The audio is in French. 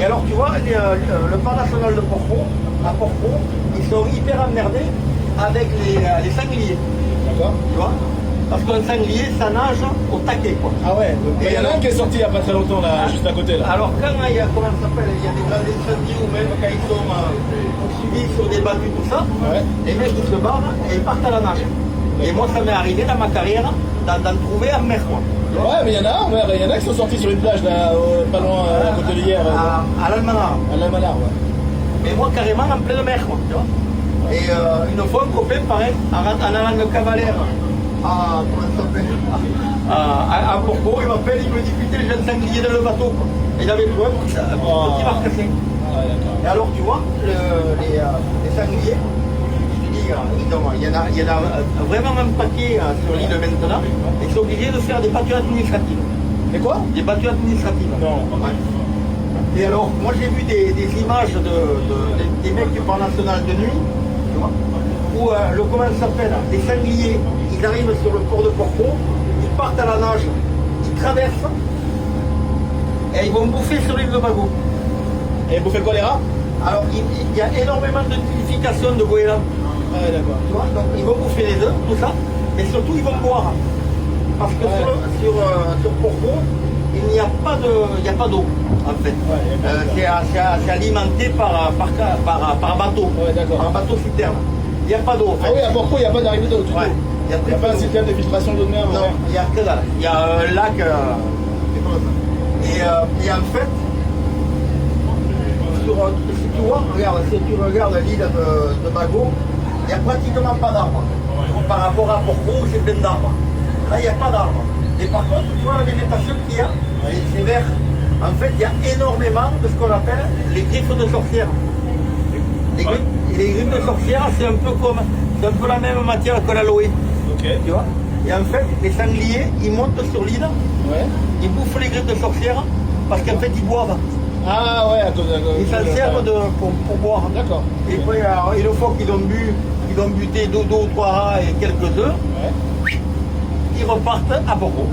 Et alors tu vois, le parc national de Porcro, à Porcro, ils sont hyper emmerdés avec les sangliers. D'accord. Tu vois, parce qu'un sanglier, ça nage au taquet, quoi. Ah ouais, il y en a un qui est sorti il n'y a pas très longtemps, là, juste à côté, là. Alors quand il y a, comment ça s'appelle, il y a des grands incendies ou même quand ils sont suivis sur des battues, tout ça, Ouais. les mecs ils se barrent et ils partent à la nage. Et moi ça m'est arrivé dans ma carrière d'en trouver en mer, quoi. Ouais, mais il y en a un, ouais, il y en a qui sont sortis sur une plage, là, pas loin, à côté de hier. À l'Almanar. À l'Almanar, ouais. Mais moi carrément en pleine mer, quoi, tu vois. Et une fois un copain, pareil, en allant de Cavalère comment ça s'appelle, à Porco, il m'appelle, il me dit putain j'ai un sanglier dans le bateau, quoi. Et il avait trouvé un petit marcassin. Ah, d'accord. Et alors tu vois, les sangliers, je te dis, il y en a vraiment un paquet sur l'île maintenant, et ils sont obligés de faire des battures administratives. Et quoi? Des battures administratives. Non. Ouais. Et alors, moi j'ai vu des images des mecs du parc national de nuit, tu vois, où comment ça s'appelle, les sangliers, ils arrivent sur le port de Porcro, ils partent à la nage, ils traversent, et ils vont bouffer sur l'île de Bago. Et vous faites le choléra? Alors, il y a énormément de nidification de goélands. Ah ouais, d'accord. Tu vois, donc ils vont bouffer les œufs, tout ça, mais surtout ils vont boire. Parce que Ouais. sur Porcro, il n'y a pas d'eau, en fait. Ouais, C'est alimenté par bateau, Ouais, d'accord. par bateau citerne. Il n'y a pas d'eau, en fait. Ah oui, à Porcro, il n'y a pas d'arrivée d'eau du Ouais. tout. Il y a Il très n'y a peu pas un d'eau. système de filtration d'eau de mer. Non, ouais. il y a que dalle. Il y a un lac, c'est comme ça. Et en fait, si tu vois, regarde, si tu regardes l'île de Bago, il n'y a pratiquement pas d'arbres. Par rapport à Porcro, c'est plein d'arbres. Là, il n'y a pas d'arbres. Et par contre, tu vois la végétation qu'il y a, c'est vert. En fait, il y a énormément de ce qu'on appelle les griffes de sorcière. Les griffes de sorcière, c'est un peu la même matière que l'aloe. Ok. Tu vois. Et en fait, les sangliers, ils montent sur l'île, Ouais. ils bouffent les griffes de sorcière parce qu'en fait, ils boivent. Ah ouais, à cause Ils s'en servent pour boire. D'accord. Et puis, une fois qu'ils ont buté deux ou trois rats et quelques œufs, Ouais. ils repartent à Porcro.